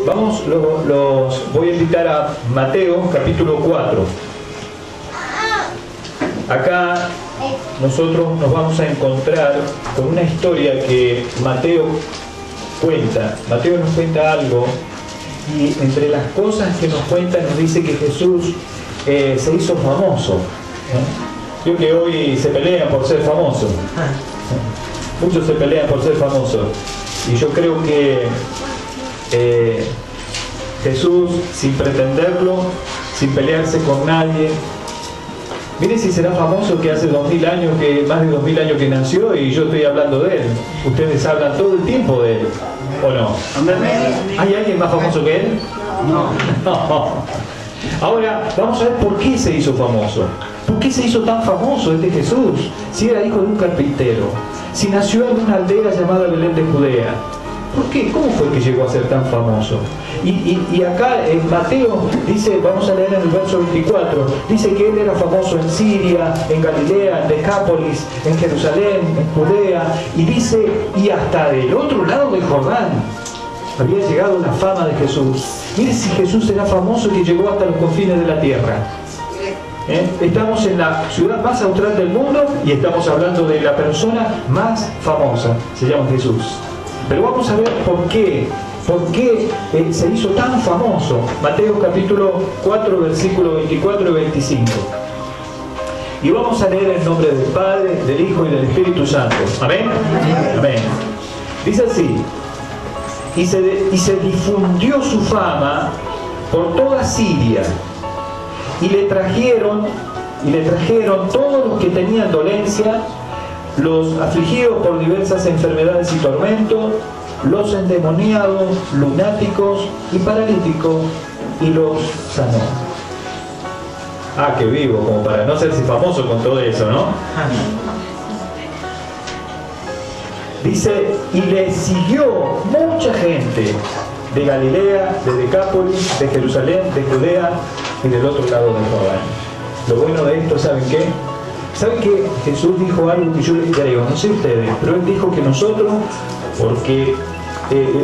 los voy a invitar a Mateo capítulo 4. Acá nosotros nos vamos a encontrar con una historia que Mateo cuenta. Mateo nos cuenta algo, y entre las cosas que nos cuenta nos dice que Jesús se hizo famoso. Creo que hoy se pelean por ser famosos. Muchos se pelean por ser famosos. Y yo creo que Jesús, sin pretenderlo, sin pelearse con nadie, mire si será famoso que hace 2000 años, más de 2000 años que nació, y yo estoy hablando de él. Ustedes hablan todo el tiempo de él, ¿o no? ¿Hay alguien más famoso que él? No. Ahora, vamos a ver por qué se hizo famoso. ¿Por qué se hizo tan famoso este Jesús? Si era hijo de un carpintero, si nació en una aldea llamada Belén de Judea. ¿Por qué? ¿Cómo fue que llegó a ser tan famoso? Y acá en Mateo dice, vamos a leer en el verso 24, dice que él era famoso en Siria, en Galilea, en Decápolis, en Jerusalén, en Judea, y dice, y hasta del otro lado del Jordán había llegado la fama de Jesús. Mire si Jesús era famoso que llegó hasta los confines de la tierra. Estamos en la ciudad más austral del mundo y estamos hablando de la persona más famosa, se llama Jesús. Pero vamos a ver por qué se hizo tan famoso. Mateo capítulo 4, versículos 24 y 25. Y vamos a leer en nombre del Padre, del Hijo y del Espíritu Santo. ¿Amén? Amén. Dice así: y se difundió su fama por toda Siria, y le trajeron todos los que tenían dolencia, los afligidos por diversas enfermedades y tormentos, los endemoniados, lunáticos y paralíticos, y los sanó. Ah, qué vivo, como para no hacerse famoso con todo eso, ¿no? Dice, y le siguió mucha gente de Galilea, de Decápolis, de Jerusalén, de Judea y del otro lado del Jordán. Lo bueno de esto, ¿saben qué? ¿Saben que Jesús dijo algo que yo les creo? No sé ustedes, pero Él dijo que nosotros, porque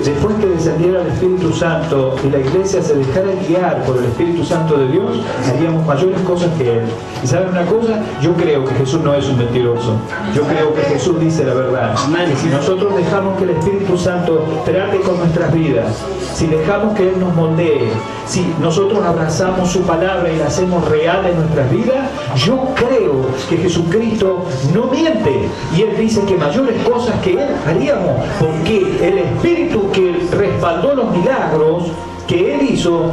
después que descendiera el Espíritu Santo y la iglesia se dejara guiar por el Espíritu Santo de Dios, haríamos mayores cosas que Él. ¿Y saben una cosa? Yo creo que Jesús no es un mentiroso. Yo creo que Jesús dice la verdad. Y si nosotros dejamos que el Espíritu Santo trate con nuestras vidas, si dejamos que Él nos moldee, si nosotros abrazamos su palabra y la hacemos real en nuestras vidas, yo creo que Jesucristo no miente. Y Él dice que mayores cosas que Él haríamos, porque el Espíritu que respaldó los milagros que Él hizo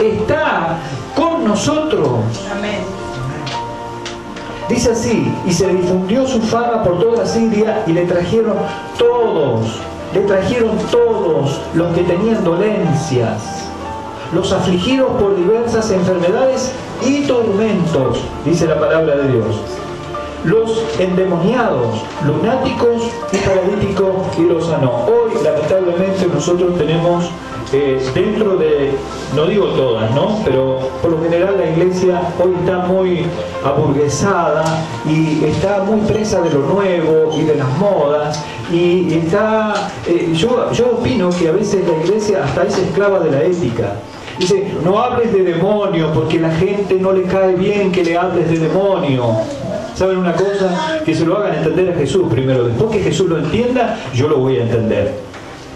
está con nosotros. Amén. Dice así: y se difundió su fama por toda Siria, y le trajeron todos los que tenían dolencias, los afligidos por diversas enfermedades y tormentos, dice la palabra de Dios, los endemoniados, lunáticos y paralíticos, y los sanó. Hoy, lamentablemente, nosotros tenemos dentro de, no digo todas, ¿no? Pero por lo general la iglesia hoy está muy aburguesada y está muy presa de lo nuevo y de las modas, y está, yo opino que a veces la iglesia hasta es esclava de la ética. Dice, no hables de demonio porque la gente no le cae bien que le hables de demonio. ¿Saben una cosa? Que se lo hagan entender a Jesús primero. Después que Jesús lo entienda, yo lo voy a entender.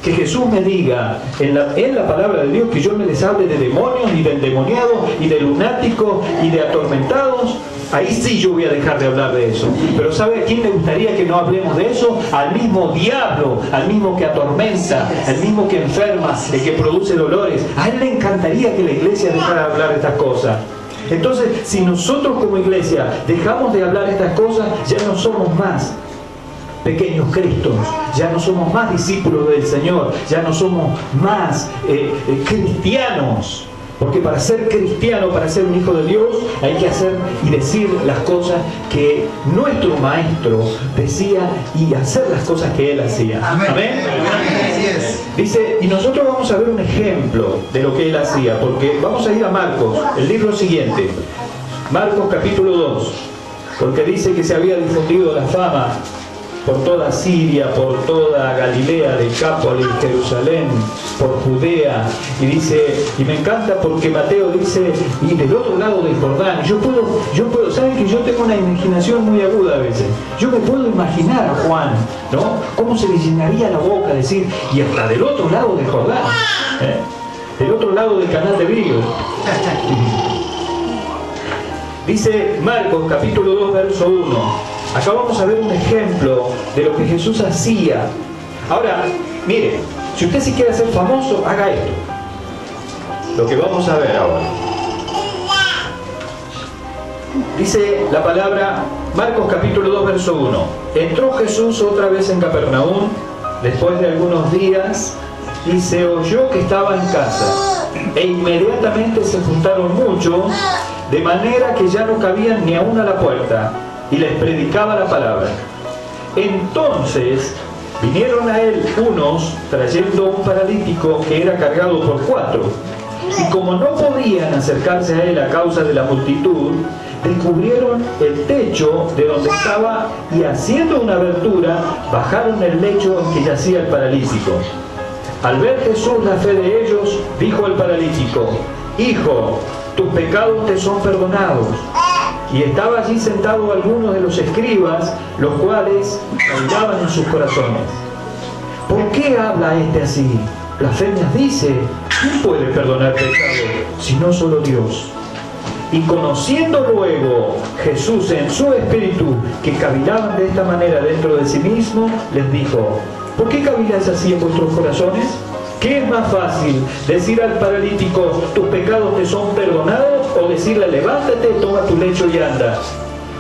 Que Jesús me diga en la palabra de Dios que yo me les hable de demonios y de endemoniados y de lunáticos y de atormentados, ahí sí yo voy a dejar de hablar de eso. Pero ¿sabe a quién le gustaría que no hablemos de eso? Al mismo diablo, al mismo que atormenta, al mismo que enferma, el que produce dolores. A él le encantaría que la iglesia dejara de hablar de estas cosas. Entonces, si nosotros como iglesia dejamos de hablar de estas cosas, ya no somos más pequeños Cristos, ya no somos más discípulos del Señor, ya no somos más cristianos. Porque para ser cristiano, para ser un hijo de Dios, hay que hacer y decir las cosas que nuestro maestro decía y hacer las cosas que él hacía. Amén. ¿Amén? Dice, y nosotros vamos a ver un ejemplo de lo que él hacía, porque vamos a ir a Marcos, el libro siguiente, Marcos capítulo 2, porque dice que se había difundido la fama por toda Siria, por toda Galilea, Decápolis, Jerusalén, por Judea, y dice, y me encanta porque Mateo dice, y del otro lado del Jordán. Yo puedo, ¿saben que yo tengo una imaginación muy aguda a veces? Yo me puedo imaginar a Juan, ¿no? Cómo se le llenaría la boca, decir, y hasta del otro lado del Jordán, del otro lado del canal de Brío. Dice Marcos capítulo 2 verso 1. Acá vamos a ver un ejemplo de lo que Jesús hacía. Ahora, mire, si usted se quiere hacer famoso, haga esto. Lo que vamos a ver ahora. Dice la palabra, Marcos capítulo 2 verso 1. Entró Jesús otra vez en Capernaum, después de algunos días, y se oyó que estaba en casa. E inmediatamente se juntaron muchos, de manera que ya no cabían ni aún a la puerta, y les predicaba la palabra. Entonces vinieron a él unos trayendo un paralítico que era cargado por 4, y como no podían acercarse a él a causa de la multitud, descubrieron el techo de donde estaba, y haciendo una abertura bajaron el lecho en que yacía el paralítico. Al ver Jesús la fe de ellos, dijo al paralítico: Hijo, tus pecados te son perdonados. Y estaba allí sentado algunos de los escribas, los cuales cavilaban en sus corazones: ¿por qué habla este así? Blasfemias dice. ¿Quién puede perdonar pecado si no solo Dios? Y conociendo luego Jesús en su espíritu que cavilaban de esta manera dentro de sí mismo, les dijo: ¿por qué caviláis así en vuestros corazones? ¿Qué es más fácil, decir al paralítico, tus pecados te son perdonados, o decirle, levántate, toma tu lecho y anda?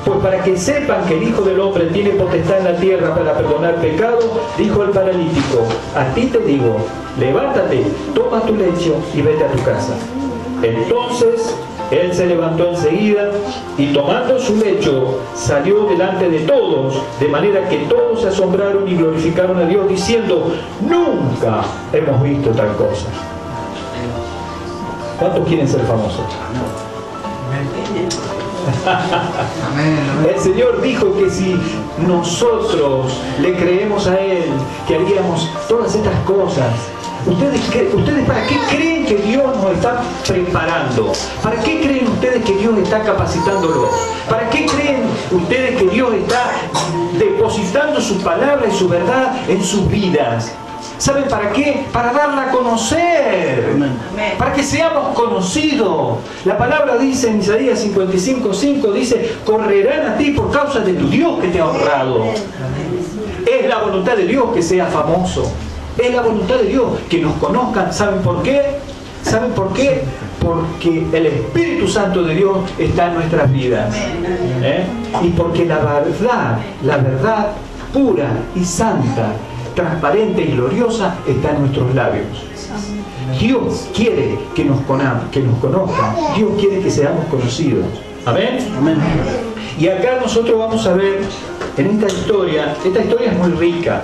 Pues para que sepan que el Hijo del Hombre tiene potestad en la tierra para perdonar pecados, dijo el paralítico: a ti te digo, levántate, toma tu lecho y vete a tu casa. Entonces él se levantó enseguida y tomando su lecho salió delante de todos, de manera que todos se asombraron y glorificaron a Dios diciendo: nunca hemos visto tal cosa. ¿Cuántos quieren ser famosos? El Señor dijo que si nosotros le creemos a Él, que haríamos todas estas cosas. ¿Ustedes para qué creen que Dios nos está preparando? ¿Para qué creen ustedes que Dios está capacitándolo? ¿Para qué creen ustedes que Dios está depositando su palabra y su verdad en sus vidas? ¿Saben para qué? Para darla a conocer. Para que seamos conocidos. La palabra dice en Isaías 55:5, dice: correrán a ti por causa de tu Dios que te ha honrado. Es la voluntad de Dios que sea famoso. Es la voluntad de Dios que nos conozcan. ¿Saben por qué? ¿Saben por qué? Porque el Espíritu Santo de Dios está en nuestras vidas. Y porque la verdad pura y santa, transparente y gloriosa está en nuestros labios. Dios quiere que nos conozcan. Dios quiere que seamos conocidos. ¿Amén? Amén. Y acá nosotros vamos a ver en esta historia es muy rica.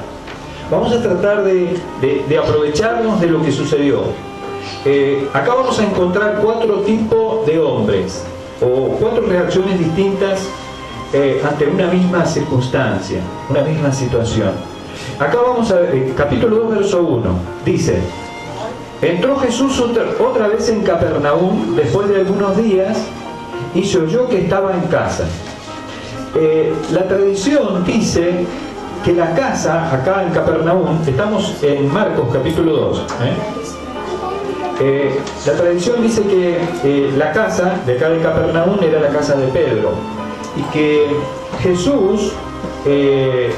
Vamos a tratar de aprovecharnos de lo que sucedió. Acá vamos a encontrar 4 tipos de hombres, o 4 reacciones distintas ante una misma circunstancia, una misma situación. Acá vamos a ver, capítulo 2, verso 1, dice: entró Jesús otra vez en Capernaum después de algunos días, y se oyó que estaba en casa. La tradición dice que la casa, acá en Capernaum, estamos en Marcos capítulo 2, la tradición dice que la casa de acá de Capernaum era la casa de Pedro, y que Jesús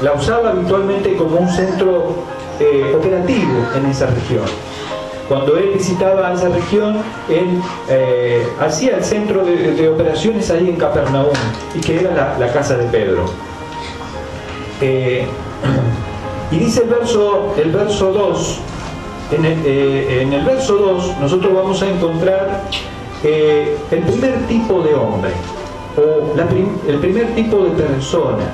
la usaba habitualmente como un centro operativo en esa región. Cuando él visitaba esa región, él hacía el centro de operaciones ahí en Capernaum, y que era la casa de Pedro. Y dice el verso 2, en el verso 2 nosotros vamos a encontrar el primer tipo de hombre, o el primer tipo de persona,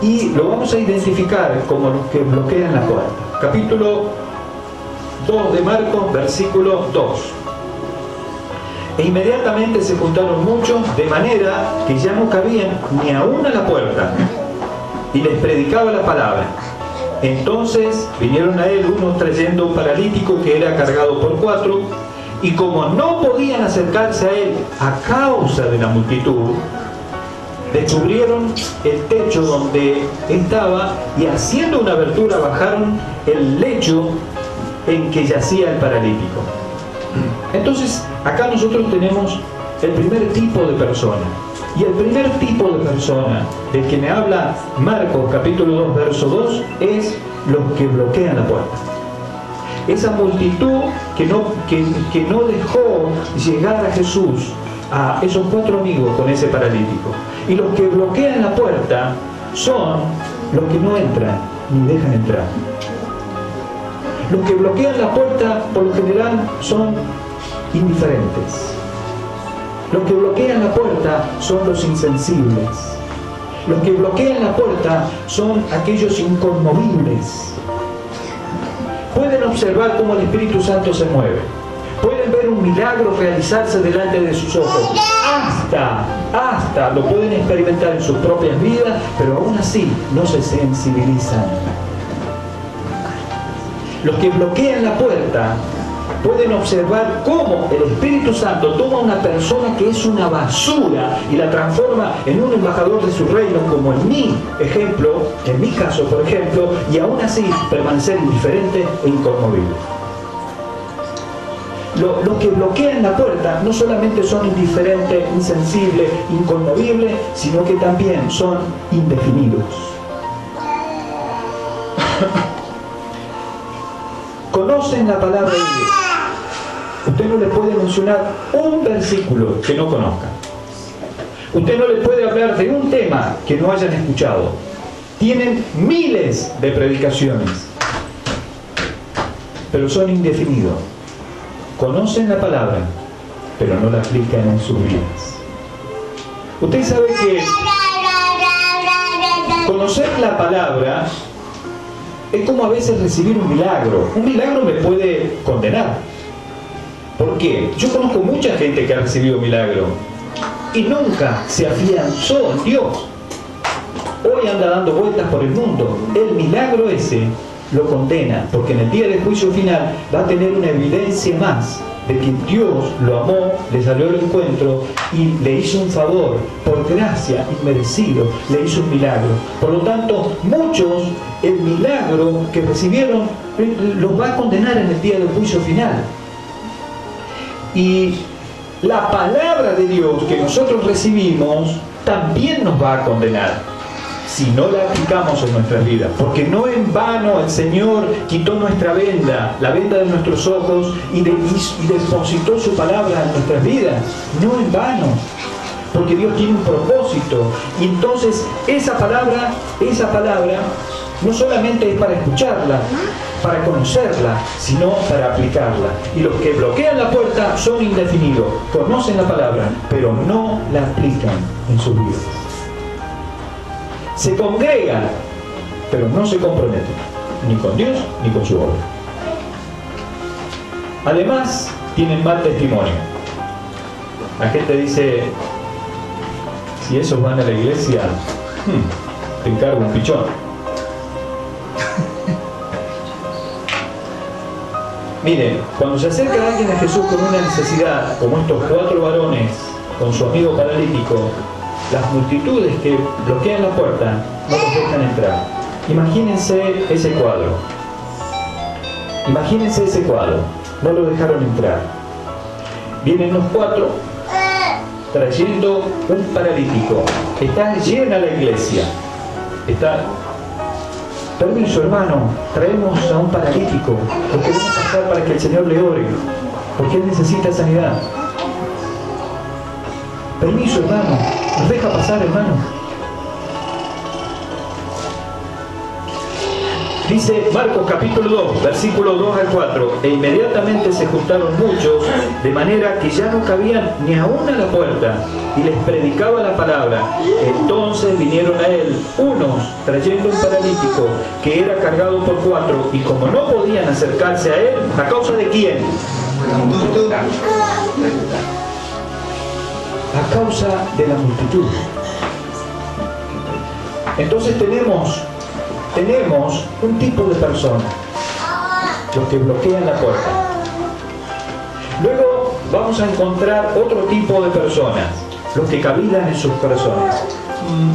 y lo vamos a identificar como los que bloquean la puerta. Capítulo 2 de Marcos, versículo 2. E inmediatamente se juntaron muchos, de manera que ya no cabían ni aún a la puerta, y les predicaba la palabra. Entonces vinieron a él unos trayendo un paralítico que era cargado por 4, y como no podían acercarse a él a causa de la multitud, descubrieron el techo donde estaba y haciendo una abertura bajaron el lecho en que yacía el paralítico. Entonces acá nosotros tenemos el primer tipo de persona. Y el primer tipo de persona del que me habla Marcos capítulo 2 verso 2 es los que bloquean la puerta. Esa multitud que no dejó llegar a Jesús, a esos 4 amigos con ese paralítico. Y los que bloquean la puerta son los que no entran ni dejan entrar. Los que bloquean la puerta por lo general son indiferentes. Los que bloquean la puerta son los insensibles. Los que bloquean la puerta son aquellos inconmovibles. Pueden observar cómo el Espíritu Santo se mueve. Pueden ver un milagro realizarse delante de sus ojos. Hasta lo pueden experimentar en sus propias vidas, pero aún así no se sensibilizan. Los que bloquean la puerta pueden observar cómo el Espíritu Santo toma a una persona que es una basura y la transforma en un embajador de su reino, como en mi ejemplo, en mi caso por ejemplo, y aún así permanecer indiferente e inconmovible. Los que bloquean la puerta no solamente son indiferentes, insensibles, inconmovibles, sino que también son indefinidos. Conocen la palabra de Dios. Usted no le puede mencionar un versículo que no conozca. Usted no le puede hablar de un tema que no hayan escuchado. Tienen miles de predicaciones, pero son indefinidos. Conocen la palabra, pero no la aplican en sus vidas. Usted sabe que conocer la palabra es como a veces recibir un milagro. Un milagro me puede condenar. ¿Por qué? Yo conozco mucha gente que ha recibido milagro y nunca se afianzó en Dios. Hoy anda dando vueltas por el mundo. El milagro ese lo condena, porque en el día del juicio final va a tener una evidencia más de que Dios lo amó, le salió al encuentro y le hizo un favor, por gracia inmerecido, le hizo un milagro. Por lo tanto, muchos, el milagro que recibieron los va a condenar en el día del juicio final. Y la palabra de Dios que nosotros recibimos también nos va a condenar si no la aplicamos en nuestras vidas, porque no en vano el Señor quitó nuestra venda, la venda de nuestros ojos y depositó su palabra en nuestras vidas, no en vano, porque Dios tiene un propósito. Y entonces esa palabra no solamente es para escucharla, para conocerla, sino para aplicarla. Y los que bloquean la puerta son indefinidos, conocen la palabra, pero no la aplican en sus vidas. Se congregan, pero no se comprometen, ni con Dios ni con su obra. Además, tienen mal testimonio. La gente dice, si esos van a la iglesia, te encargo un pichón. Miren, cuando se acerca alguien a Jesús con una necesidad, como estos 4 varones con su amigo paralítico, las multitudes que bloquean la puerta no los dejan entrar. Imagínense ese cuadro. Imagínense ese cuadro. No lo dejaron entrar. Vienen los 4 trayendo un paralítico. Está llena la iglesia. Permiso, hermano, traemos a un paralítico. Lo queremos pasar para que el Señor le ore, porque él necesita sanidad. Permiso, hermano, ¿nos deja pasar, hermano? Dice Marcos capítulo 2, versículo 2 al 4, e inmediatamente se juntaron muchos, de manera que ya no cabían ni aún a la puerta, y les predicaba la palabra. Entonces vinieron a él unos trayendo un paralítico que era cargado por 4, y como no podían acercarse a él, ¿a causa de quién? A causa de la multitud. Entonces tenemos un tipo de persona, los que bloquean la puerta. Luego vamos a encontrar otro tipo de personas, los que cavilan en sus corazones.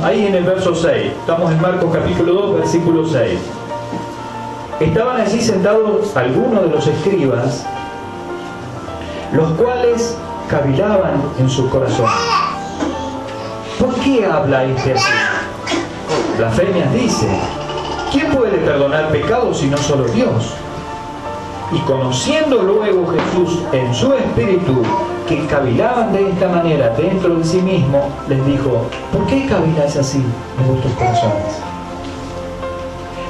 Ahí en el verso 6, estamos en Marcos capítulo 2, versículo 6. Estaban allí sentados algunos de los escribas, los cuales cavilaban en sus corazones. ¿Por qué habla este así? Blasfemias dice: ¿quién puede perdonar pecados si no solo Dios? Y conociendo luego Jesús en su espíritu que cavilaban de esta manera dentro de sí mismo, les dijo: ¿por qué caviláis así en vuestros corazones?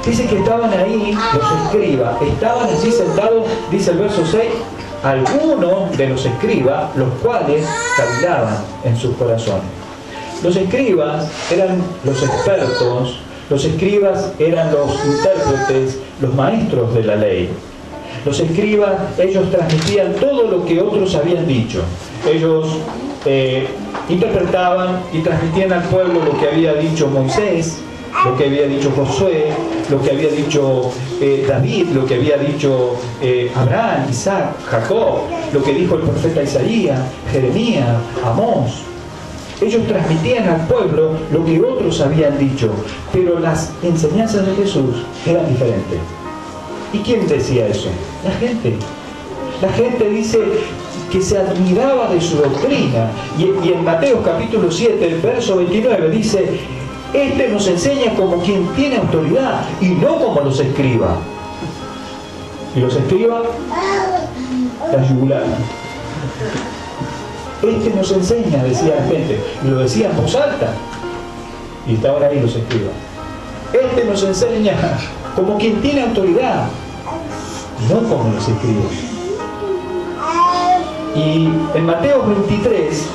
Dice que estaban ahí los escribas, estaban allí sentados, dice el verso 6, algunos de los escribas, los cuales cavilaban en sus corazones. Los escribas eran los expertos, los escribas eran los intérpretes, los maestros de la ley. Los escribas, ellos transmitían todo lo que otros habían dicho. Ellos interpretaban y transmitían al pueblo lo que había dicho Moisés, lo que había dicho Josué, lo que había dicho David, lo que había dicho Abraham, Isaac, Jacob, lo que dijo el profeta Isaías, Jeremías, Amós. Ellos transmitían al pueblo lo que otros habían dicho, pero las enseñanzas de Jesús eran diferentes. ¿Y quién decía eso? La gente. La gente dice que se admiraba de su doctrina. Y en Mateo capítulo 7, el verso 29 dice: este nos enseña como quien tiene autoridad y no como los escribas. Y los escribas la yugulaban. Este nos enseña, decía la gente, y lo decía en voz alta. Y estaban ahí los escribas. Este nos enseña como quien tiene autoridad, no como los escribas. Y en Mateo 23,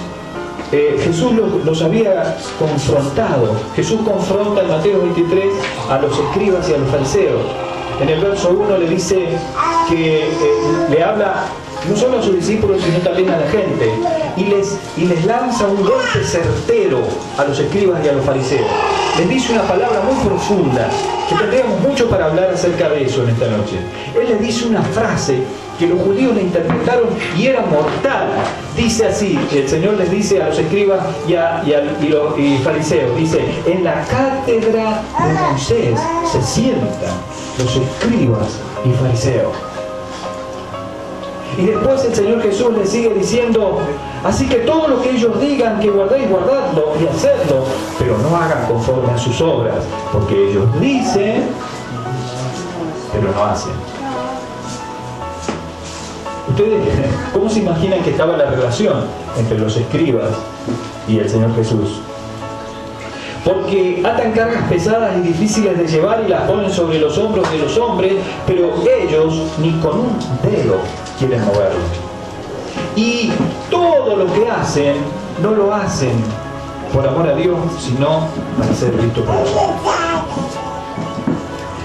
Jesús los había confrontado. Jesús confronta en Mateo 23 a los escribas y a los fariseos. En el verso 1 le dice que le habla no solo a sus discípulos, sino también a la gente, y les lanza un golpe certero a los escribas y a los fariseos. Les dice una palabra muy profunda, que tendríamos mucho para hablar acerca de eso en esta noche. Él les dice una frase que los judíos le interpretaron y era mortal. Dice así, el Señor les dice a los escribas y fariseos, dice: en la cátedra de Moisés se sientan los escribas y fariseos. Y después el Señor Jesús les sigue diciendo: así que todo lo que ellos digan que guardéis, guardadlo y hacedlo, pero no hagan conforme a sus obras, porque ellos dicen, pero no hacen. ¿Ustedes cómo se imaginan que estaba la relación entre los escribas y el Señor Jesús? Porque atan cargas pesadas y difíciles de llevar y las ponen sobre los hombros de los hombres, pero ellos ni con un dedo quieren moverlo. Y todo lo que hacen, no lo hacen por amor a Dios, sino para ser visto por los hombres.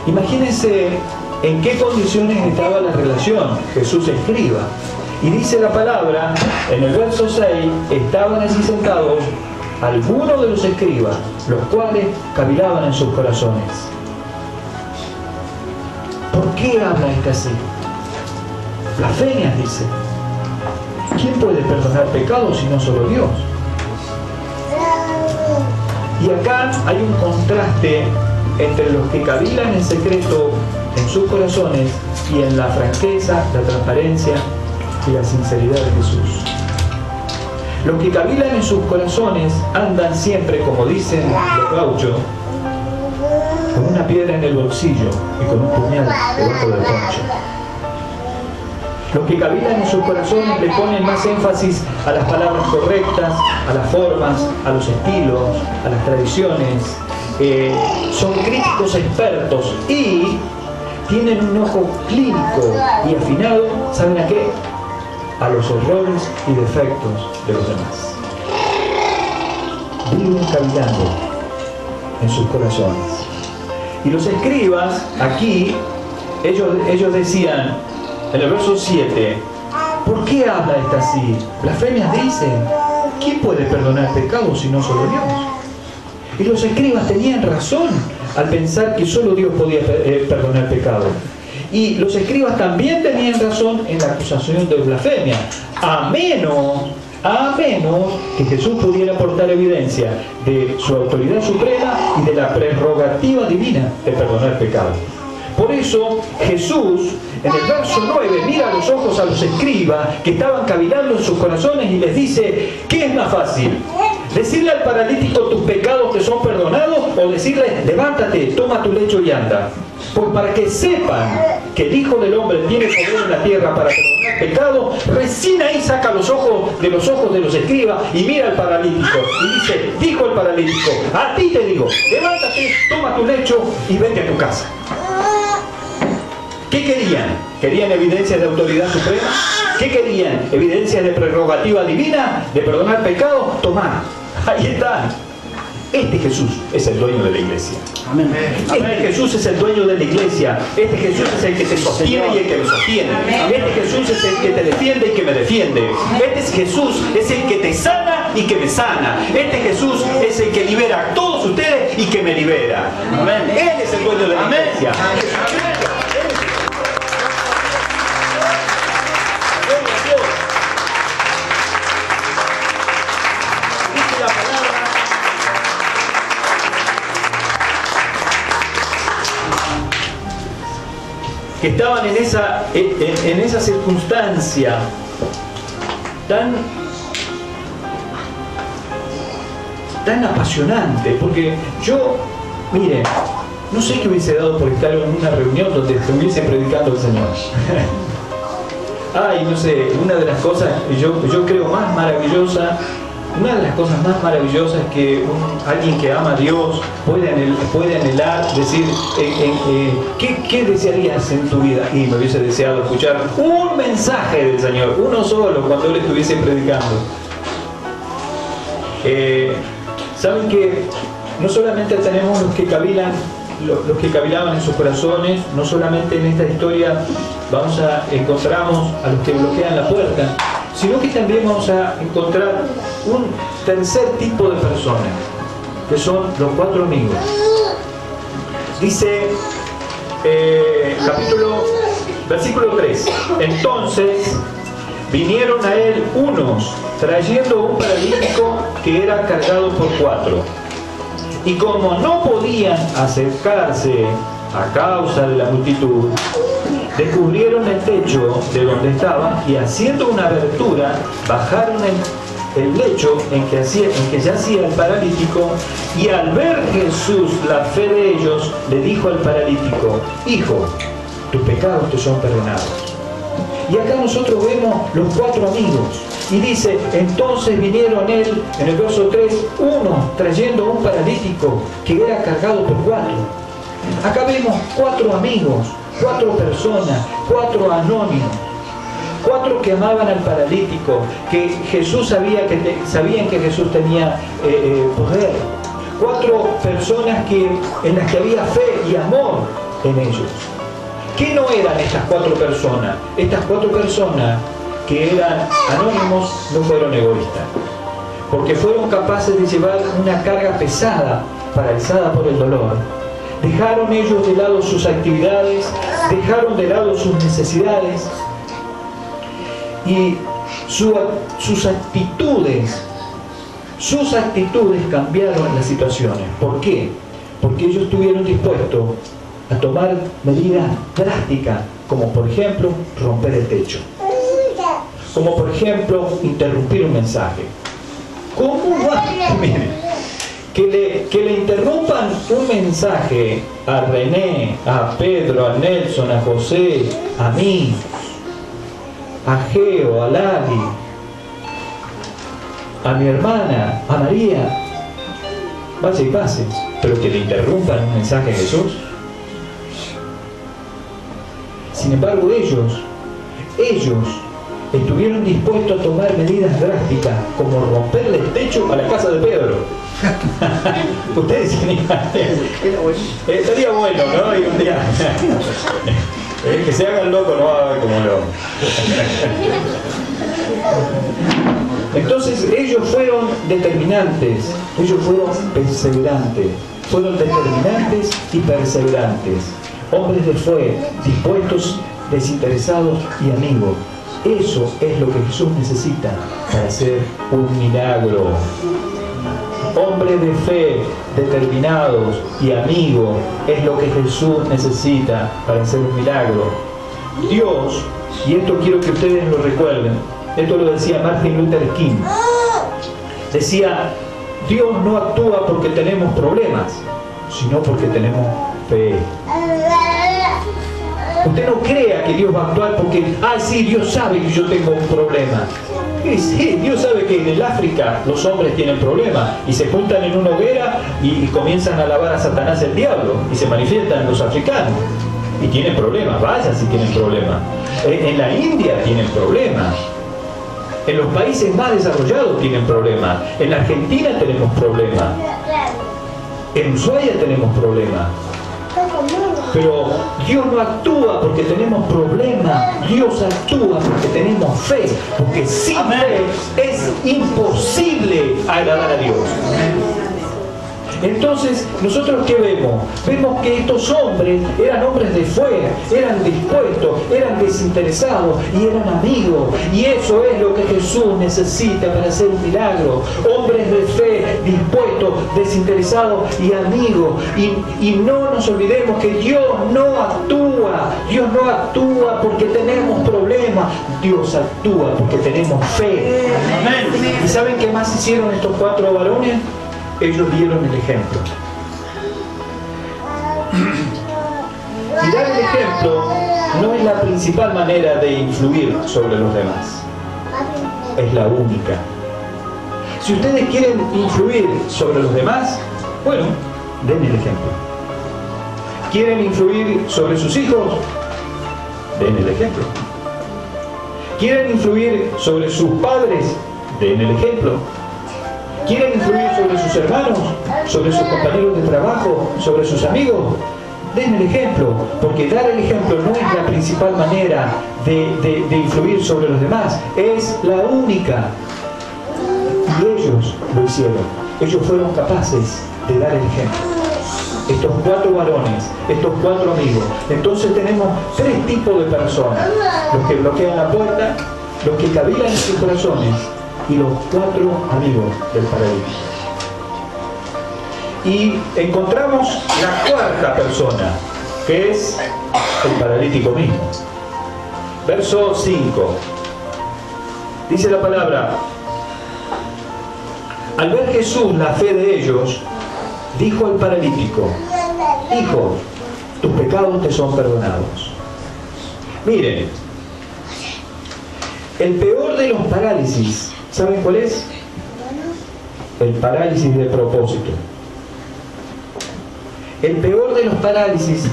Imagínense en qué condiciones estaba la relación Jesús-escriba. Y dice la palabra, en el verso 6, estaban allí sentados algunos de los escribas, los cuales cavilaban en sus corazones. ¿Por qué habla este así? Blasfemias, dice. ¿Quién puede perdonar pecados si no solo Dios? Y acá hay un contraste entre los que cavilan en secreto en sus corazones y en la franqueza, la transparencia y la sinceridad de Jesús. Los que cavilan en sus corazones andan siempre, como dicen los gauchos, con una piedra en el bolsillo y con un puñal debajo del poncho. Los que cavilan en sus corazones le ponen más énfasis a las palabras correctas, a las formas, a los estilos, a las tradiciones. Son críticos expertos y tienen un ojo clínico y afinado, ¿saben a qué? A los errores y defectos de los demás. Viven cavilando en sus corazones. Y los escribas, aquí, ellos decían, en el verso 7, ¿por qué habla esta así? Blasfemias dicen: ¿quién puede perdonar pecados si no solo Dios? Y los escribas tenían razón al pensar que solo Dios podía perdonar pecado. Y los escribas también tenían razón en la acusación de blasfemia, a menos que Jesús pudiera aportar evidencia de su autoridad suprema y de la prerrogativa divina de perdonar pecado. Por eso Jesús, en el verso 9, mira a los ojos a los escribas que estaban cavilando en sus corazones y les dice: ¿qué es más fácil? ¿Decirle al paralítico tus pecados te son perdonados? ¿O decirle levántate, toma tu lecho y anda? Pues para que sepan que el Hijo del Hombre tiene poder en la tierra para perdonar pecado, recién ahí saca los ojos de los escribas y mira al paralítico y dice: dijo el paralítico, a ti te digo, levántate, toma tu lecho y vete a tu casa. ¿Qué querían? ¿Querían evidencias de autoridad suprema? ¿Qué querían? ¿Evidencias de prerrogativa divina? ¿De perdonar pecado? Tomá, ahí están. Este Jesús es el dueño de la iglesia. Amén. Este Jesús es el dueño de la iglesia. Este Jesús es el que te sostiene y el que me sostiene. Este Jesús es el que te defiende y que me defiende. Este Jesús es el que te sana y que me sana. Este Jesús es el que libera a todos ustedes y que me libera. Amén. Él es el dueño de la iglesia. Amén. Que estaban en esa circunstancia tan apasionante, porque yo, mire, no sé qué hubiese dado por estar en una reunión donde estuviese predicando el Señor. Ay, no sé, una de las cosas, yo creo más maravillosa, una de las cosas más maravillosas que alguien que ama a Dios puede anhelar, decir, ¿qué desearías en tu vida? Y me hubiese deseado escuchar un mensaje del Señor, uno solo, cuando Él estuviese predicando. Saben que no solamente tenemos los que cavilaban en sus corazones, no solamente en esta historia encontramos a los que bloquean la puerta, sino que también vamos a encontrar un tercer tipo de personas, que son los 4 amigos. Dice, versículo 3, entonces vinieron a él unos, trayendo un paralítico que era cargado por 4. Y como no podían acercarse a causa de la multitud, descubrieron el techo de donde estaban y haciendo una abertura, bajaron el lecho en que yacía el paralítico, y al ver Jesús la fe de ellos, le dijo al paralítico: hijo, tus pecados te son perdonados. Y acá nosotros vemos los 4 amigos. Y dice, entonces vinieron él, en el verso 3, uno trayendo un paralítico que era cargado por 4. Acá vemos 4 amigos, 4 personas, 4 anónimos, 4 que amaban al paralítico, que Jesús sabían que Jesús tenía poder. 4 personas en las que había fe y amor en ellos. ¿Qué no eran estas 4 personas? Estas 4 personas que eran anónimos no fueron egoístas, porque fueron capaces de llevar una carga pesada, paralizada por el dolor. Dejaron ellos de lado sus actividades, dejaron de lado sus necesidades y sus actitudes cambiaron las situaciones. ¿Por qué? Porque ellos estuvieron dispuestos a tomar medidas drásticas, como por ejemplo romper el techo, como por ejemplo interrumpir un mensaje. ¿Cómo va? Miren, que le interrumpan un mensaje a René, a Pedro, a Nelson, a José, a mí, a Geo, a Lali, a mi hermana, a María, vaya y pase, pero que le interrumpan un mensaje a Jesús. Sin embargo, ellos estuvieron dispuestos a tomar medidas drásticas, como romperle el techo a la casa de Pedro. Ustedes estaría bueno, ¿no? Y un día que se haga el loco, no va a ver como loco. Entonces ellos fueron determinantes, ellos fueron perseverantes, fueron determinantes y perseverantes. Hombres de fe, dispuestos, desinteresados y amigos. Eso es lo que Jesús necesita para hacer un milagro. Hombres de fe, determinados y amigos, es lo que Jesús necesita para hacer un milagro. Dios, y esto quiero que ustedes lo recuerden, esto lo decía Martin Luther King, decía, Dios no actúa porque tenemos problemas, sino porque tenemos fe. Usted no crea que Dios va a actuar porque, sí, Dios sabe que yo tengo un problema. Sí, Dios sabe que en el África los hombres tienen problemas y se juntan en una hoguera y comienzan a alabar a Satanás el diablo y se manifiestan los africanos y tienen problemas, vaya si tienen problemas. En la India tienen problemas. En los países más desarrollados tienen problemas. En la Argentina tenemos problemas. En Ushuaia tenemos problemas. Pero Dios no actúa porque tenemos problemas. Dios actúa porque tenemos fe. Porque sin fe es imposible agradar a Dios. Entonces, ¿nosotros qué vemos? Vemos que estos hombres eran hombres de fe, eran dispuestos, eran desinteresados y eran amigos. Y eso es lo que Jesús necesita para hacer un milagro. Hombres de fe, dispuestos, desinteresados y amigos. Y no nos olvidemos que Dios no actúa. Dios no actúa porque tenemos problemas. Dios actúa porque tenemos fe. Amén. ¿Y saben qué más hicieron estos 4 varones? Ellos dieron el ejemplo. Y dar el ejemplo no es la principal manera de influir sobre los demás. Es la única. Si ustedes quieren influir sobre los demás, bueno, den el ejemplo. ¿Quieren influir sobre sus hijos? Den el ejemplo. ¿Quieren influir sobre sus padres? Den el ejemplo. ¿Quieren influir sobre sus hermanos, sobre sus compañeros de trabajo, sobre sus amigos? Den el ejemplo, porque dar el ejemplo no es la principal manera de influir sobre los demás, es la única. Y ellos lo hicieron, ellos fueron capaces de dar el ejemplo. Estos 4 varones, estos 4 amigos. Entonces tenemos 3 tipos de personas: los que bloquean la puerta, los que cavilan en sus corazones, y los 4 amigos del paralítico. Y encontramos la 4ª persona, que es el paralítico mismo. Verso 5. Dice la palabra: al ver Jesús la fe de ellos, dijo al paralítico: hijo, tus pecados te son perdonados. Miren, el peor de los parálisis, ¿saben cuál es? El parálisis de propósito. El peor de los parálisis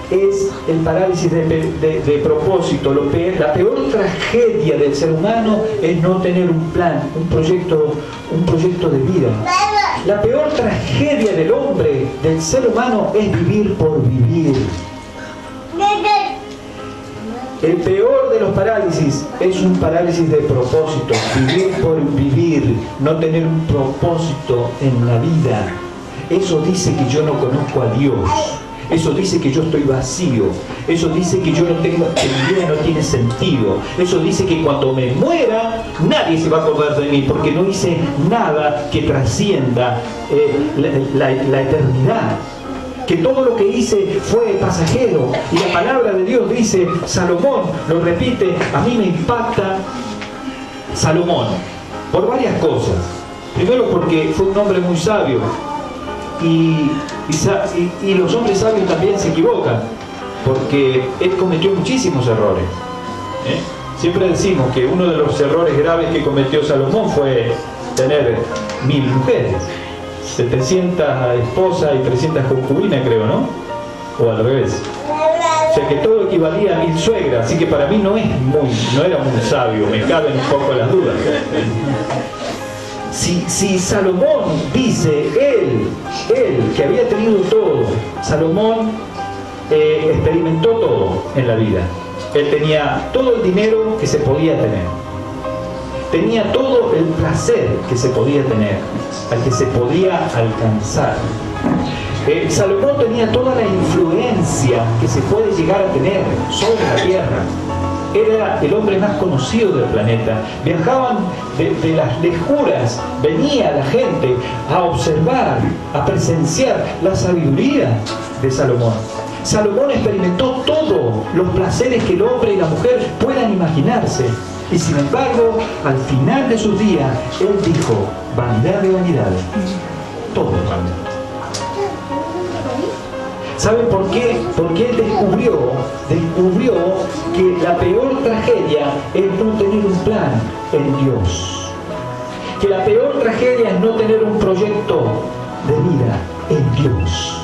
es el parálisis de propósito. La peor tragedia del ser humano es no tener un plan, un proyecto de vida. La peor tragedia del hombre, del ser humano, es vivir por vivir. El peor de los parálisis es un parálisis de propósito, vivir por vivir, no tener un propósito en la vida. Eso dice que yo no conozco a Dios, eso dice que yo estoy vacío, eso dice que yo no tengo, que mi vida no tiene sentido, eso dice que cuando me muera nadie se va a acordar de mí porque no hice nada que trascienda la eternidad. Que todo lo que hice fue pasajero. Y la palabra de Dios dice, Salomón lo repite, a mí me impacta Salomón por varias cosas. Primero porque fue un hombre muy sabio y los hombres sabios también se equivocan porque él cometió muchísimos errores. Siempre decimos que uno de los errores graves que cometió Salomón fue tener 1000 mujeres. 700 esposas y 300 concubinas, creo, ¿no? O al revés. O sea que todo equivalía a 1000 suegras, así que para mí no era muy sabio, me caben un poco las dudas. Si Salomón dice, él que había tenido todo, Salomón experimentó todo en la vida. Él tenía todo el dinero que se podía tener. tenía todo el placer que se podía tener, al que se podía alcanzar. Salomón tenía toda la influencia que se puede llegar a tener sobre la tierra. Era el hombre más conocido del planeta. Viajaban de las lejuras, venía la gente a observar, a presenciar la sabiduría de Salomón. Salomón experimentó todos los placeres que el hombre y la mujer puedan imaginarse. Y sin embargo, al final de sus días, él dijo: vanidad de vanidades, todo es vanidad. ¿Saben por qué? Porque él descubrió que la peor tragedia es no tener un plan en Dios. Que la peor tragedia es no tener un proyecto de vida en Dios.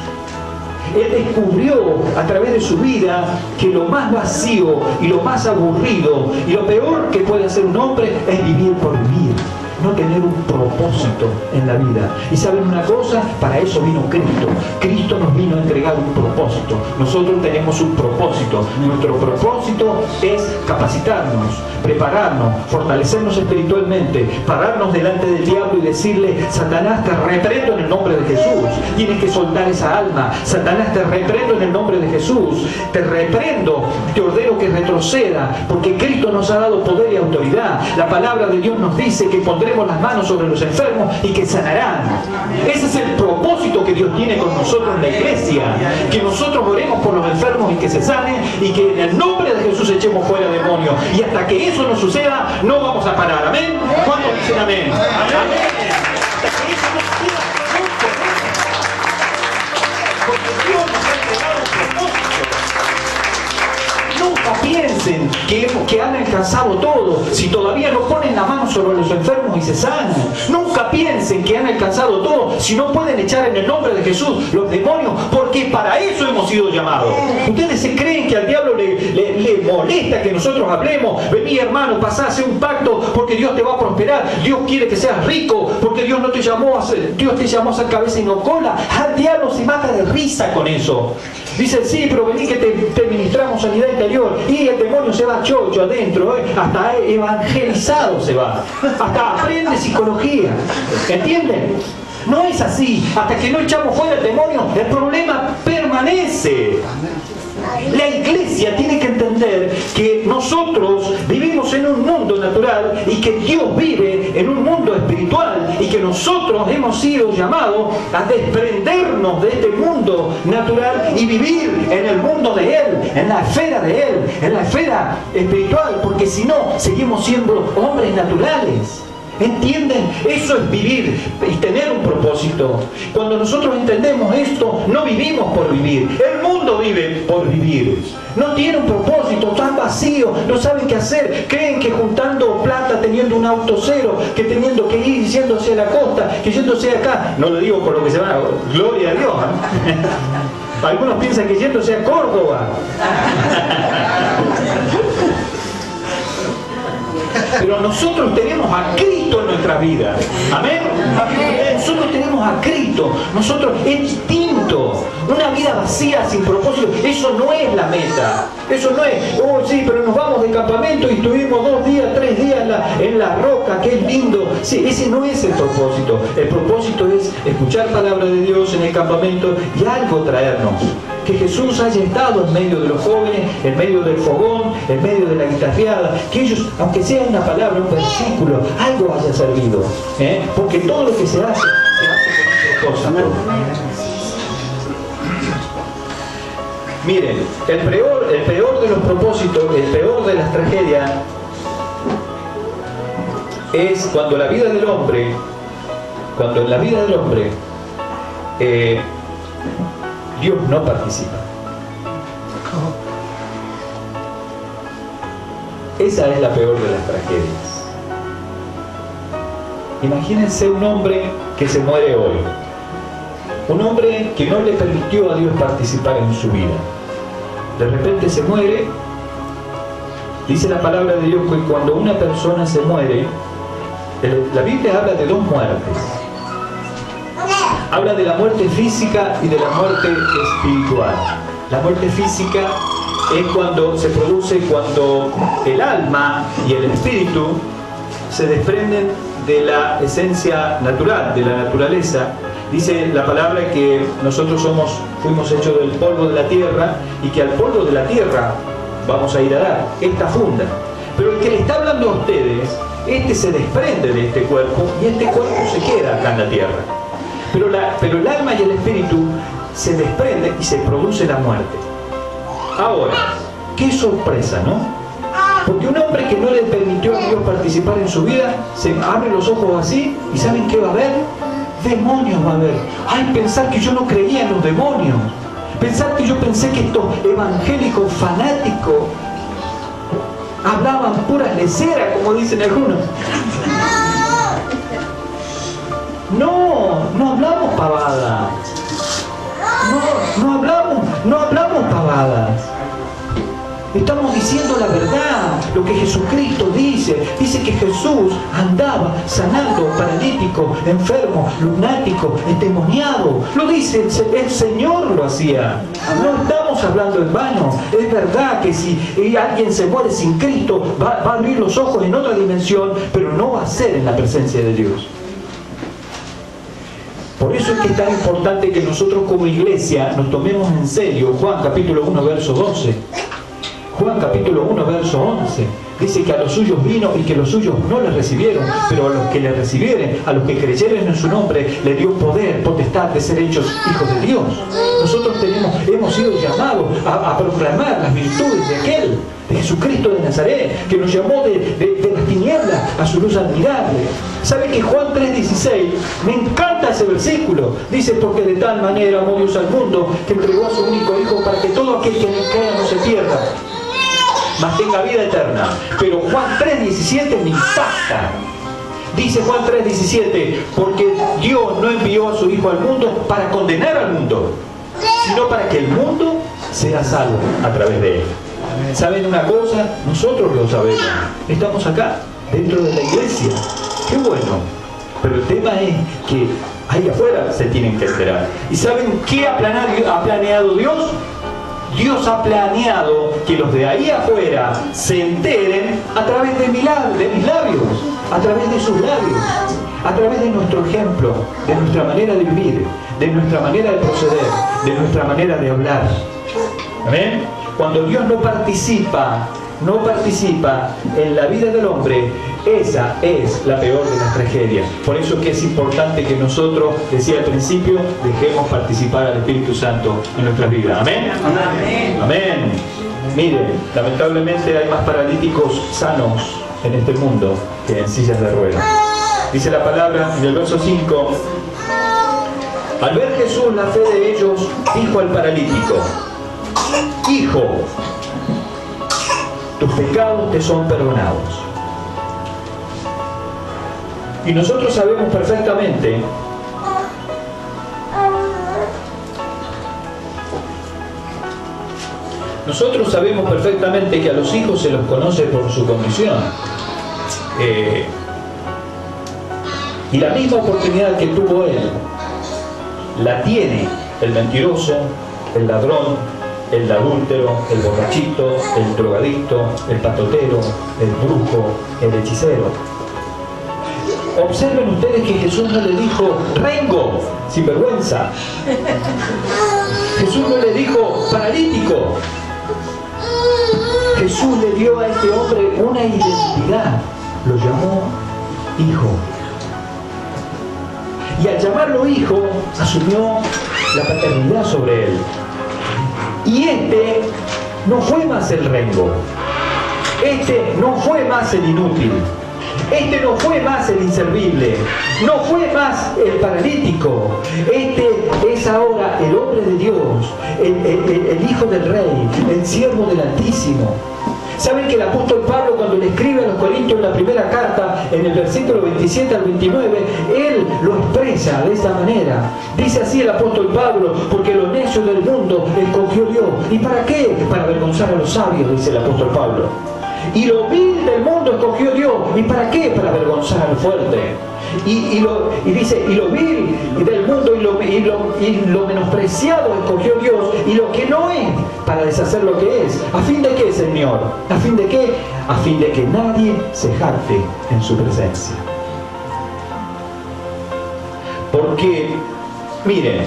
Él descubrió a través de su vida que lo más vacío y lo más aburrido y lo peor que puede hacer un hombre es vivir por vivir. No tener un propósito en la vida. Y ¿saben una cosa? Para eso vino Cristo. Cristo nos vino a entregar un propósito. Nosotros tenemos un propósito. Nuestro propósito es capacitarnos, prepararnos, fortalecernos espiritualmente, pararnos delante del diablo y decirle: Satanás, te reprendo en el nombre de Jesús. Tienes que soltar esa alma. Satanás, te reprendo en el nombre de Jesús. Te reprendo, te ordeno que retroceda, porque Cristo nos ha dado poder y autoridad. La palabra de Dios nos dice que pondremos las manos sobre los enfermos y que sanarán. Ese es el propósito que Dios tiene con nosotros en la iglesia, que nosotros oremos por los enfermos y que se sanen, y que en el nombre de Jesús echemos fuera demonios. Y hasta que eso no suceda, no vamos a parar. ¿Amén? ¿Cuántos dicen amén? Amén. Hasta que eso no suceda, no podemos. Porque Dios nos ha entregado un propósito. Nunca piensen que han alcanzado todo si todavía no ponen la mano sobre los enfermos y se sanan. Nunca piensen que han alcanzado todo si no pueden echar en el nombre de Jesús los demonios, porque para eso hemos sido llamados. Ustedes se creen que al diablo le molesta que nosotros hablemos: vení, hermano, pasá, hace un pacto porque Dios te va a prosperar, Dios quiere que seas rico, porque Dios no te llamó Dios te llamó a ser cabeza y no cola. Al diablo se mata de risa con eso. Dicen: sí, pero vení que te ministramos sanidad interior. Y el demonio se va chocho adentro, hasta evangelizado se va, hasta aprende psicología. ¿Entienden? No es así. Hasta que no echamos fuera el demonio, el problema permanece. La iglesia tiene que entender que nosotros vivimos en un mundo natural y que Dios vive en un mundo espiritual, y que nosotros hemos sido llamados a desprendernos de este mundo natural y vivir en el mundo de Él, en la esfera de Él, en la esfera espiritual, porque si no, seguimos siendo hombres naturales. ¿Entienden? Eso es vivir y tener un propósito. Cuando nosotros entendemos esto, no vivimos por vivir. El mundo vive por vivir. No tiene un propósito, están vacíos, no saben qué hacer. Creen que juntando plata, teniendo un auto cero, que teniendo que ir yéndose a la costa, que yéndose acá. No lo digo por lo que se va, gloria a Dios, ¿eh? Algunos piensan que yéndose a Córdoba. Pero nosotros tenemos a Cristo en nuestra vida. ¿Amén? Nosotros tenemos a Cristo. Nosotros es distinto. Una vida vacía, sin propósito, eso no es la meta. Eso no es: oh sí, pero nos vamos de campamento y estuvimos 2 días, 3 días en la roca, qué lindo. Sí, ese no es el propósito. El propósito es escuchar palabra de Dios en el campamento y algo traernos. Que Jesús haya estado en medio de los jóvenes, en medio del fogón, en medio de la guitarreada, que ellos, aunque sea una palabra, un versículo, algo haya servido, porque todo lo que se hace con un propósito. Miren, el peor de los propósitos, el peor de las tragedias, es cuando la vida del hombre, Dios no participa. Esa es la peor de las tragedias. Imagínense un hombre que se muere hoy. Un hombre que no le permitió a Dios participar en su vida. De repente se muere. Dice la palabra de Dios que cuando una persona se muere, la Biblia habla de 2 muertes. Habla de la muerte física y de la muerte espiritual. La muerte física es cuando se produce cuando el alma y el espíritu se desprenden de la esencia natural, de la naturaleza. Dice la palabra que nosotros fuimos hechos del polvo de la tierra y que al polvo de la tierra vamos a ir a dar esta funda. Pero el que le está hablando a ustedes, este se desprende de este cuerpo y este cuerpo se queda acá en la tierra. Pero el alma y el espíritu se desprenden y se produce la muerte. Ahora, qué sorpresa, ¿no? Porque un hombre que no le permitió a Dios participar en su vida, se abre los ojos así y ¿saben qué va a ver? Demonios va a ver. Ay, pensar que yo no creía en los demonios. Pensar que yo pensé que estos evangélicos fanáticos hablaban puras leceras, como dicen algunos. No hablamos pavadas. No hablamos pavadas. Estamos diciendo la verdad, lo que Jesucristo dice. Dice que Jesús andaba sanando paralíticos, enfermos, lunáticos, endemoniados. Lo dice el Señor, lo hacía. No estamos hablando en vano. Es verdad que si alguien se muere sin Cristo, va a abrir los ojos en otra dimensión, pero no va a ser en la presencia de Dios. Por eso es que es tan importante que nosotros como iglesia nos tomemos en serio Juan capítulo 1, verso 12. Juan capítulo 1, verso 11. Dice que a los suyos vino y que los suyos no le recibieron, pero a los que le recibieren, a los que creyeren en su nombre, le dio poder, potestad de ser hechos hijos de Dios. Nosotros hemos sido llamados a proclamar las virtudes de aquel, de Jesucristo de Nazaret, que nos llamó de las tinieblas a su luz admirable. ¿Sabe que Juan 3:16, me encanta ese versículo? Dice, porque de tal manera amó Dios al mundo, que entregó a su único Hijo para que todo aquel que en él crea no se pierda, mas tenga vida eterna. Pero Juan 3:17 me impacta. Dice Juan 3:17, porque Dios no envió a su Hijo al mundo para condenar al mundo, sino para que el mundo sea salvo a través de él. ¿Saben una cosa? Nosotros lo sabemos. Estamos acá, dentro de la iglesia. Qué bueno. Pero el tema es que ahí afuera se tienen que enterar. ¿Y saben qué ha planeado Dios? Dios ha planeado que los de ahí afuera se enteren a través de mis labios, a través de sus labios, a través de nuestro ejemplo, de nuestra manera de vivir, de nuestra manera de proceder, de nuestra manera de hablar. ¿Amén? Cuando Dios no participa en la vida del hombre, esa es la peor de las tragedias. Por eso es que es importante que nosotros, decía al principio, dejemos participar al Espíritu Santo en nuestras vidas. ¿Amén? Amén. Amén. Miren, lamentablemente hay más paralíticos sanos en este mundo que en sillas de ruedas. Dice la palabra en el verso 5, al ver Jesús la fe de ellos, dijo al paralítico, hijo, tus pecados te son perdonados. Y nosotros sabemos perfectamente que a los hijos se los conoce por su condición. Y la misma oportunidad que tuvo él, la tiene el mentiroso, el ladrón, el adúltero, el borrachito, el drogadicto, el patotero, el brujo, el hechicero. Observen ustedes que Jesús no le dijo rengo, sin vergüenza. Jesús no le dijo paralítico. Jesús le dio a este hombre una identidad. Lo llamó hijo. Y al llamarlo hijo, asumió la paternidad sobre él. Y este no fue más el rengo. Este no fue más el inútil. Este no fue más el inservible, no fue más el paralítico. Este es ahora el hombre de Dios, el Hijo del Rey, el siervo del Altísimo. ¿Saben que el apóstol Pablo, cuando le escribe a los Corintios en la primera carta, en el versículo 27 al 29, él lo expresa de esta manera? Dice así el apóstol Pablo, porque lo necio del mundo escogió Dios. ¿Y para qué? Para avergonzar a los sabios, dice el apóstol Pablo. Y lo vil del mundo escogió Dios. ¿Y para qué? Para avergonzar al fuerte. Y dice, y lo vil del mundo y lo menospreciado escogió Dios, y lo que no es, para deshacer lo que es. ¿A fin de qué, Señor? ¿A fin de qué? A fin de que nadie se jacte en su presencia. Porque, miren,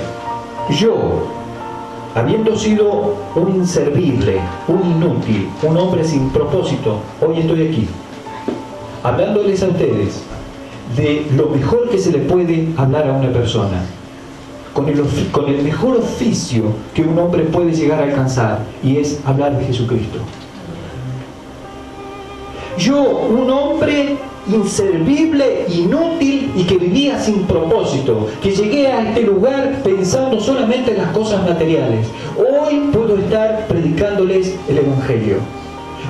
yo, habiendo sido un inservible, un inútil, un hombre sin propósito, hoy estoy aquí, hablándoles a ustedes de lo mejor que se le puede hablar a una persona, con el mejor oficio que un hombre puede llegar a alcanzar, y es hablar de Jesucristo. Yo, un hombre inservible, inútil y que vivía sin propósito, que llegué a este lugar pensando solamente en las cosas materiales, hoy puedo estar predicándoles el Evangelio.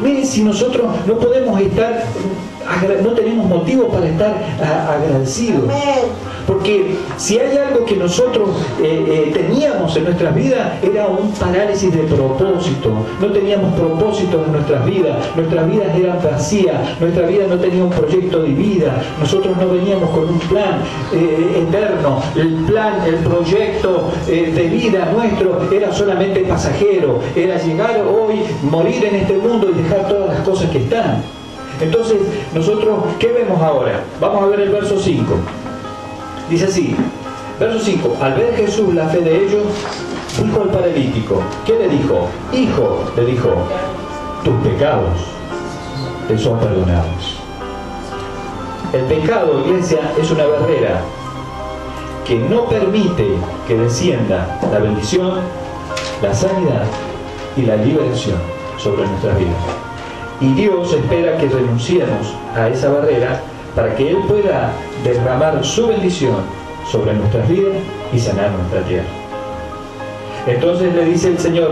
Miren, si nosotros no podemos estar, no tenemos motivo para estar agradecidos. Porque si hay algo que nosotros teníamos en nuestras vidas, era un parálisis de propósito. No teníamos propósito en nuestras vidas eran vacías, nuestra vida no tenía un proyecto de vida, nosotros no veníamos con un plan eterno, el proyecto de vida nuestro era solamente pasajero, era llegar hoy, morir en este mundo y dejar todas las cosas que están. Entonces, nosotros, ¿qué vemos ahora? Vamos a ver el verso 5. Dice así, verso 5, al ver Jesús la fe de ellos, dijo al paralítico, ¿qué le dijo? Hijo, le dijo, tus pecados te son perdonados. El pecado, iglesia, es una barrera que no permite que descienda la bendición, la sanidad y la liberación sobre nuestras vidas. Y Dios espera que renunciemos a esa barrera para que Él pueda derramar su bendición sobre nuestras vidas y sanar nuestra tierra. Entonces le dice el Señor,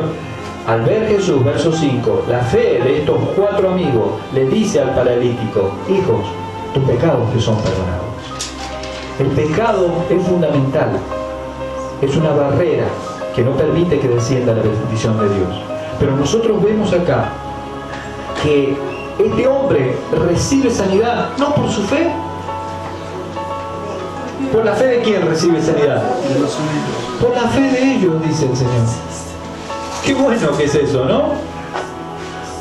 al ver Jesús, verso 5, la fe de estos 4 amigos, le dice al paralítico, hijos, tus pecados te son perdonados. El pecado es fundamental, es una barrera que no permite que descienda la bendición de Dios. Pero nosotros vemos acá que este hombre recibe sanidad, no por su fe. ¿Por la fe de quién recibe sanidad? Por la fe de ellos, dice el Señor. Qué bueno que es eso, ¿no?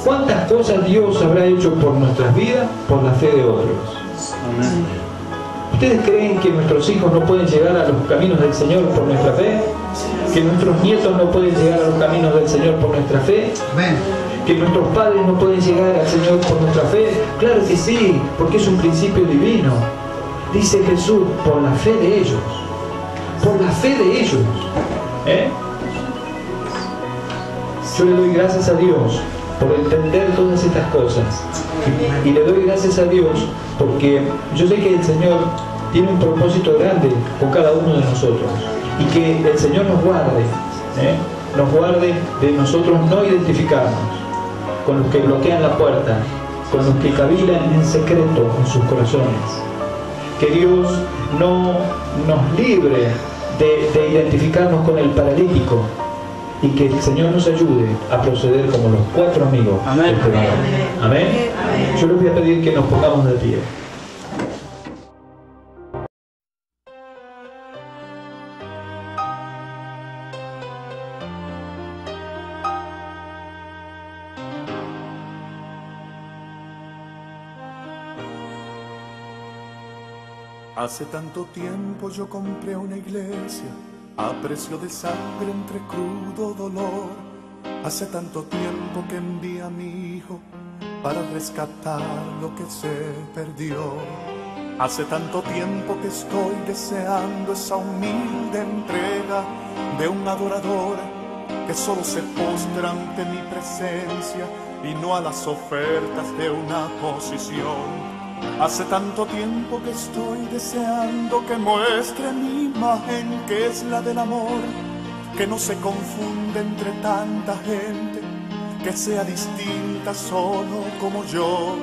¿Cuántas cosas Dios habrá hecho por nuestras vidas por la fe de otros? ¿Ustedes creen que nuestros hijos no pueden llegar a los caminos del Señor por nuestra fe? ¿Que nuestros nietos no pueden llegar a los caminos del Señor por nuestra fe? ¿Que nuestros padres no pueden llegar al Señor por nuestra fe? Claro que sí, porque es un principio divino. Dice Jesús, por la fe de ellos. Por la fe de ellos. Yo le doy gracias a Dios por entender todas estas cosas. Y le doy gracias a Dios porque yo sé que el Señor tiene un propósito grande con cada uno de nosotros. Y que el Señor nos guarde de nosotros no identificarnos con los que bloquean la puerta, con los que cavilan en secreto en sus corazones. Que Dios no nos libre de identificarnos con el paralítico y que el Señor nos ayude a proceder como los 4 amigos. Amén. Amén. Yo les voy a pedir que nos pongamos de pie. Hace tanto tiempo yo compré una iglesia a precio de sangre entre crudo dolor. Hace tanto tiempo que envié a mi hijo para rescatar lo que se perdió. Hace tanto tiempo que estoy deseando esa humilde entrega de un adorador que solo se postra ante mi presencia y no a las ofertas de una posición. Hace tanto tiempo que estoy deseando que muestre mi imagen, que es la del amor, que no se confunde entre tanta gente, que sea distinta solo como yo,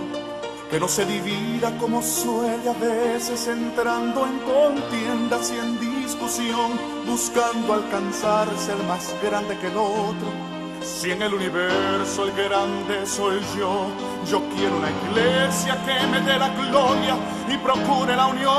que no se divida como suele a veces, entrando en contiendas y en discusión, buscando alcanzar ser más grande que el otro, Si en el universo el grande soy yo quiero una iglesia que me dé la gloria y procure la unión.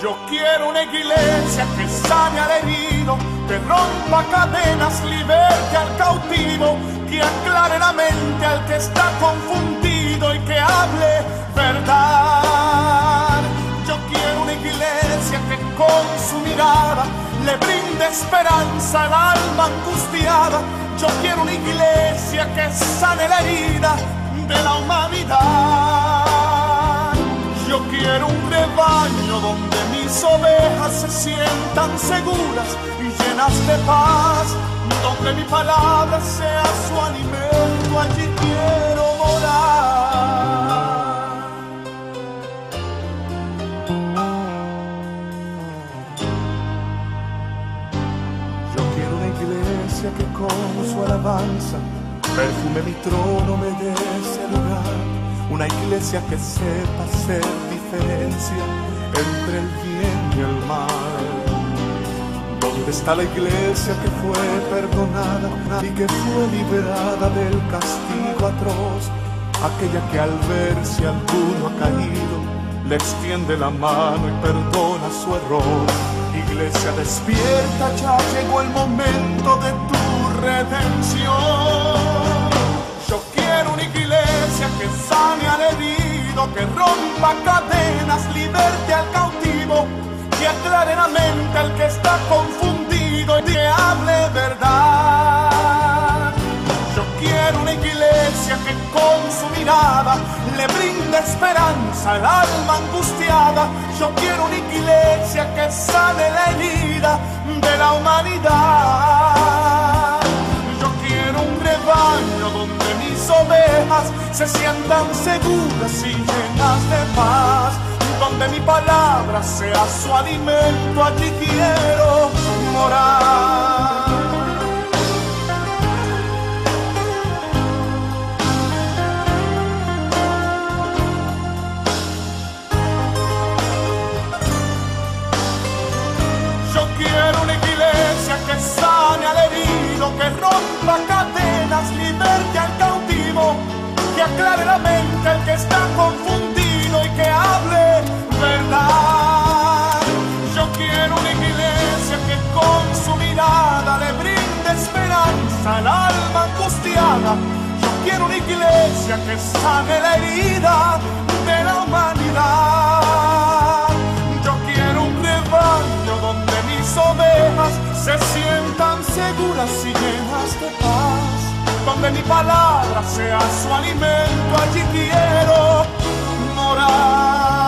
Yo quiero una iglesia que sane al herido, que rompa cadenas, liberte al cautivo, que aclare la mente al que está confundido y que hable verdad. Yo quiero una iglesia que con su mirada le brinde esperanza al alma angustiada. Yo quiero una iglesia que sane la herida de la humanidad. Yo quiero un rebaño donde mis ovejas se sientan seguras y llenas de paz, donde mi palabra sea su alimento, allí quiero morar. Que con su alabanza perfume mi trono, me dé ese lugar. Una iglesia que sepa hacer diferencia entre el bien y el mal. ¿Dónde está la iglesia que fue perdonada y que fue liberada del castigo atroz? Aquella que al ver si alguno ha caído le extiende la mano y perdona su error. Iglesia despierta, ya llegó el momento de tu redención. Yo quiero una iglesia que sane al herido, que rompa cadenas, liberte al cautivo, que aclare la mente al que está confundido y que hable verdad. Yo quiero una iglesia que con su mirada le brinde esperanza al alma angustiada. Yo quiero una iglesia que sane la herida de la humanidad. Yo quiero un rebaño donde mis ovejas se sientan seguras y llenas de paz, donde mi palabra sea su alimento, allí quiero morar. Quiero una iglesia que sane al herido, que rompa cadenas, liberte al cautivo, que aclare la mente al que está confundido y que hable verdad. Yo quiero una iglesia que con su mirada le brinde esperanza al alma angustiada. Yo quiero una iglesia que sane la herida de la humanidad. Yo quiero un rebaño donde mis ovejas se sientan seguras y llenas de paz, donde mi palabra sea su alimento, allí quiero morar.